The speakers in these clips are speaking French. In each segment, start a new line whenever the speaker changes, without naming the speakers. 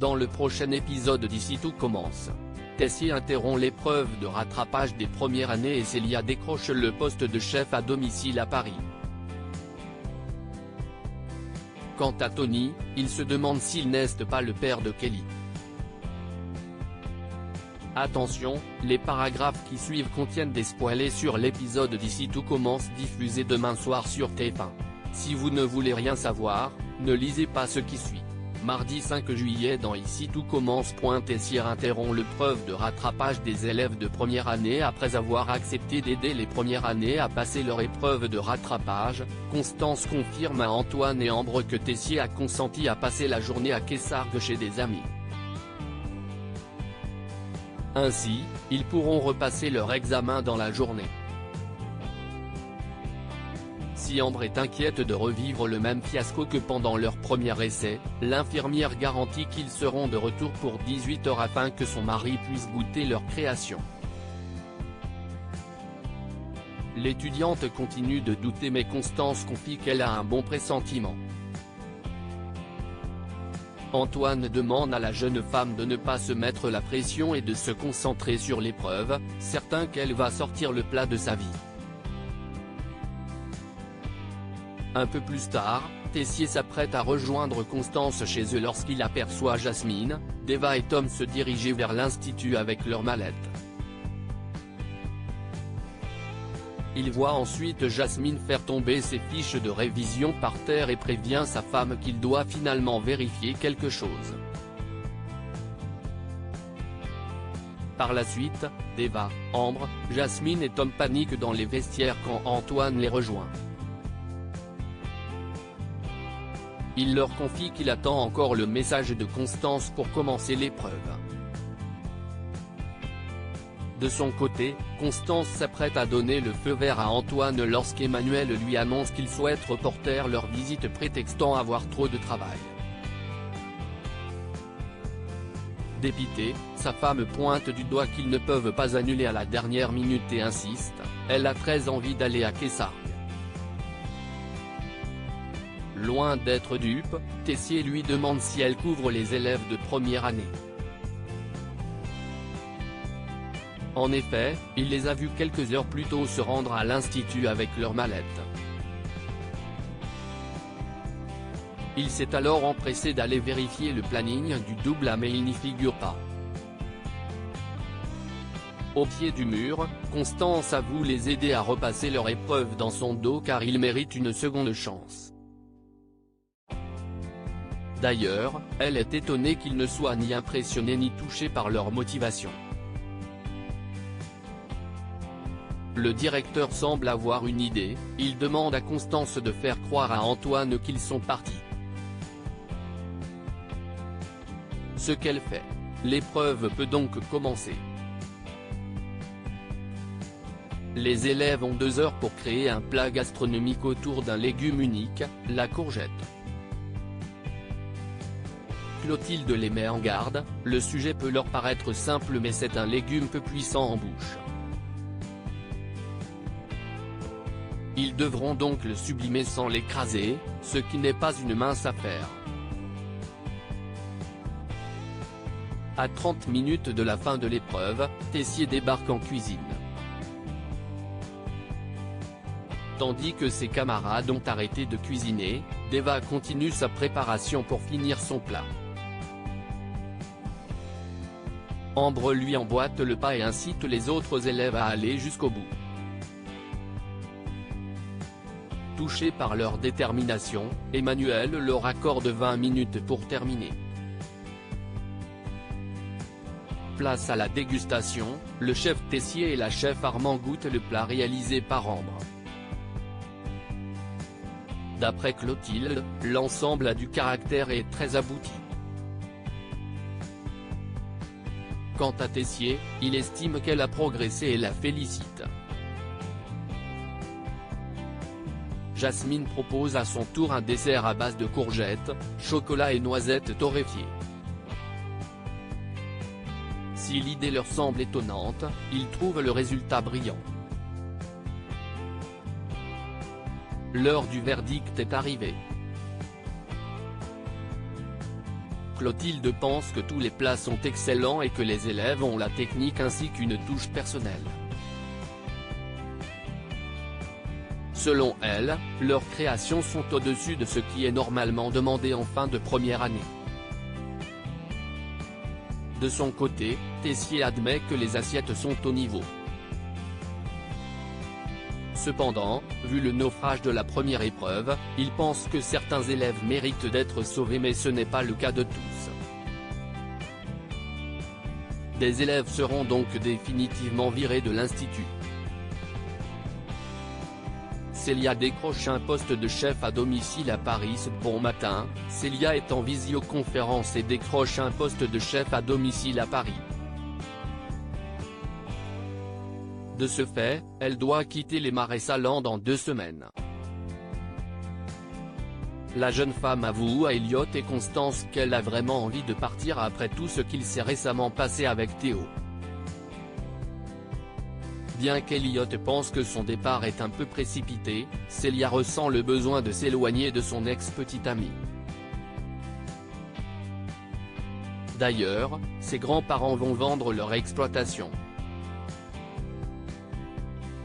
Dans le prochain épisode d'Ici tout commence, Tessier interrompt l'épreuve de rattrapage des premières années et Célia décroche le poste de chef à domicile à Paris. Quant à Tony, il se demande s'il n'est pas le père de Kelly. Attention, les paragraphes qui suivent contiennent des spoilers sur l'épisode d'Ici tout commence diffusé demain soir sur TF1. Si vous ne voulez rien savoir, ne lisez pas ce qui suit. Mardi 5 juillet dans Ici tout commence. Tessier interrompt l'épreuve de rattrapage des élèves de première année après avoir accepté d'aider les premières années à passer leur épreuve de rattrapage. Constance confirme à Antoine et Ambre que Tessier a consenti à passer la journée à Kessargues chez des amis. Ainsi, ils pourront repasser leur examen dans la journée. Si Ambre est inquiète de revivre le même fiasco que pendant leur premier essai, l'infirmière garantit qu'ils seront de retour pour 18 h afin que son mari puisse goûter leur création. L'étudiante continue de douter mais Constance confie qu'elle a un bon pressentiment. Antoine demande à la jeune femme de ne pas se mettre la pression et de se concentrer sur l'épreuve, certain qu'elle va sortir le plat de sa vie. Un peu plus tard, Tessier s'apprête à rejoindre Constance chez eux lorsqu'il aperçoit Jasmine, Deva et Tom se diriger vers l'institut avec leurs mallettes. Il voit ensuite Jasmine faire tomber ses fiches de révision par terre et prévient sa femme qu'il doit finalement vérifier quelque chose. Par la suite, Deva, Ambre, Jasmine et Tom paniquent dans les vestiaires quand Antoine les rejoint. Il leur confie qu'il attend encore le message de Constance pour commencer l'épreuve. De son côté, Constance s'apprête à donner le feu vert à Antoine lorsqu'Emmanuel lui annonce qu'il souhaite reporter leur visite prétextant avoir trop de travail. Dépitée, sa femme pointe du doigt qu'ils ne peuvent pas annuler à la dernière minute et insiste, elle a très envie d'aller à Kessargues. Loin d'être dupe, Tessier lui demande si elle couvre les élèves de première année. En effet, il les a vus quelques heures plus tôt se rendre à l'institut avec leurs mallettes. Il s'est alors empressé d'aller vérifier le planning du double A mais il n'y figure pas. Au pied du mur, Constance avoue les aider à repasser leur épreuve dans son dos car ils méritent une seconde chance. D'ailleurs, elle est étonnée qu'ils ne soient ni impressionnés ni touchés par leur motivation. Le directeur semble avoir une idée, il demande à Constance de faire croire à Antoine qu'ils sont partis. Ce qu'elle fait. L'épreuve peut donc commencer. Les élèves ont 2 heures pour créer un plat gastronomique autour d'un légume unique, la courgette. Clotilde les met en garde, le sujet peut leur paraître simple mais c'est un légume peu puissant en bouche. Ils devront donc le sublimer sans l'écraser, ce qui n'est pas une mince affaire. À 30 minutes de la fin de l'épreuve, Tessier débarque en cuisine. Tandis que ses camarades ont arrêté de cuisiner, Deva continue sa préparation pour finir son plat. Ambre lui emboîte le pas et incite les autres élèves à aller jusqu'au bout. Touché par leur détermination, Emmanuel leur accorde 20 minutes pour terminer. Place à la dégustation, le chef Tessier et la chef Armand goûtent le plat réalisé par Ambre. D'après Clotilde, l'ensemble a du caractère et est très abouti. Quant à Tessier, il estime qu'elle a progressé et la félicite. Jasmine propose à son tour un dessert à base de courgettes, chocolat et noisettes torréfiées. Si l'idée leur semble étonnante, ils trouvent le résultat brillant. L'heure du verdict est arrivée. Clotilde pense que tous les plats sont excellents et que les élèves ont la technique ainsi qu'une touche personnelle. Selon elle, leurs créations sont au-dessus de ce qui est normalement demandé en fin de première année. De son côté, Tessier admet que les assiettes sont au niveau. Cependant, vu le naufrage de la première épreuve, il pense que certains élèves méritent d'être sauvés mais ce n'est pas le cas de tous. Des élèves seront donc définitivement virés de l'institut. Célia décroche un poste de chef à domicile à Paris ce bon matin. Célia est en visioconférence et décroche un poste de chef à domicile à Paris. De ce fait, elle doit quitter les Marais Salants dans 2 semaines. La jeune femme avoue à Elliot et Constance qu'elle a vraiment envie de partir après tout ce qu'il s'est récemment passé avec Théo. Bien qu'Elliot pense que son départ est un peu précipité, Célia ressent le besoin de s'éloigner de son ex-petite amie. D'ailleurs, ses grands-parents vont vendre leur exploitation.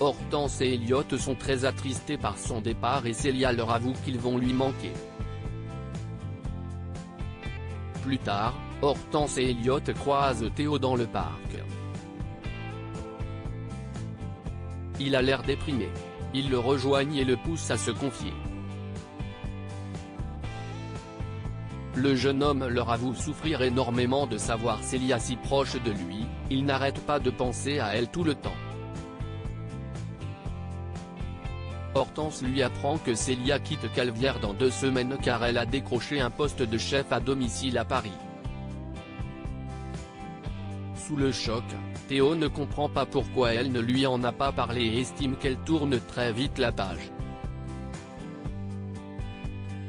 Hortense et Elliot sont très attristés par son départ et Célia leur avoue qu'ils vont lui manquer. Plus tard, Hortense et Elliot croisent Théo dans le parc. Il a l'air déprimé. Ils le rejoignent et le poussent à se confier. Le jeune homme leur avoue souffrir énormément de savoir Célia si proche de lui, il n'arrête pas de penser à elle tout le temps. Hortense lui apprend que Célia quitte Calvière dans 2 semaines car elle a décroché un poste de chef à domicile à Paris. Sous le choc, Théo ne comprend pas pourquoi elle ne lui en a pas parlé et estime qu'elle tourne très vite la page.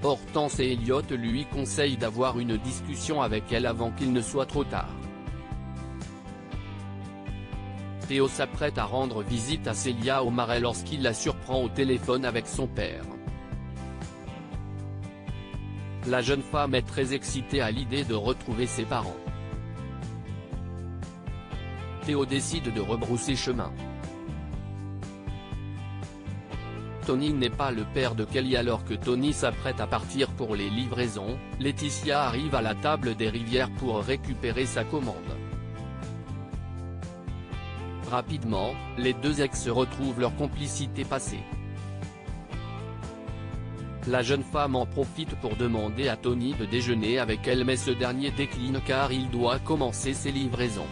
Hortense et Elliot lui conseillent d'avoir une discussion avec elle avant qu'il ne soit trop tard. Théo s'apprête à rendre visite à Célia au Marais lorsqu'il la surprend au téléphone avec son père. La jeune femme est très excitée à l'idée de retrouver ses parents. Théo décide de rebrousser chemin. Tony n'est pas le père de Kelly alors que Tony s'apprête à partir pour les livraisons. Laetitia arrive à la table des Rivières pour récupérer sa commande. Rapidement, les deux ex retrouvent leur complicité passée. La jeune femme en profite pour demander à Tony de déjeuner avec elle mais ce dernier décline car il doit commencer ses livraisons.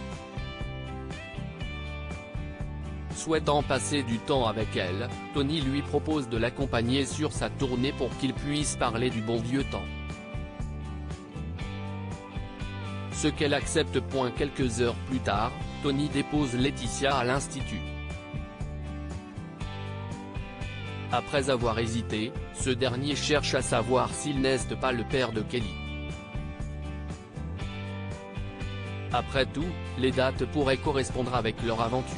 Souhaitant passer du temps avec elle, Tony lui propose de l'accompagner sur sa tournée pour qu'ils puissent parler du bon vieux temps. Ce qu'elle accepte. Quelques heures plus tard, Tony dépose Laetitia à l'institut. Après avoir hésité, ce dernier cherche à savoir s'il n'est pas le père de Kelly. Après tout, les dates pourraient correspondre avec leur aventure.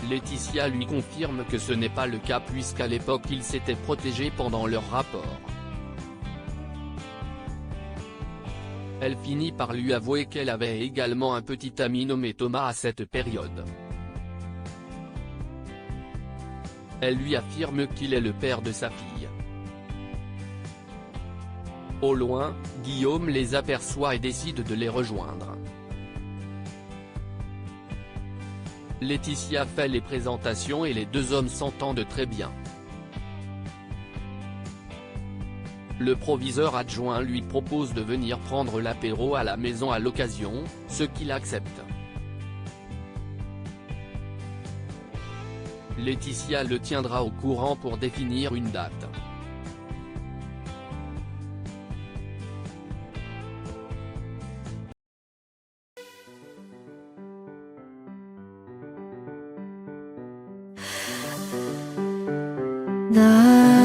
Laetitia lui confirme que ce n'est pas le cas puisqu'à l'époque ils s'étaient protégés pendant leur rapport. Elle finit par lui avouer qu'elle avait également un petit ami nommé Thomas à cette période. Elle lui affirme qu'il est le père de sa fille. Au loin, Guillaume les aperçoit et décide de les rejoindre. Laetitia fait les présentations et les deux hommes s'entendent très bien. Le proviseur adjoint lui propose de venir prendre l'apéro à la maison à l'occasion, ce qu'il accepte. Laetitia le tiendra au courant pour définir une date.
나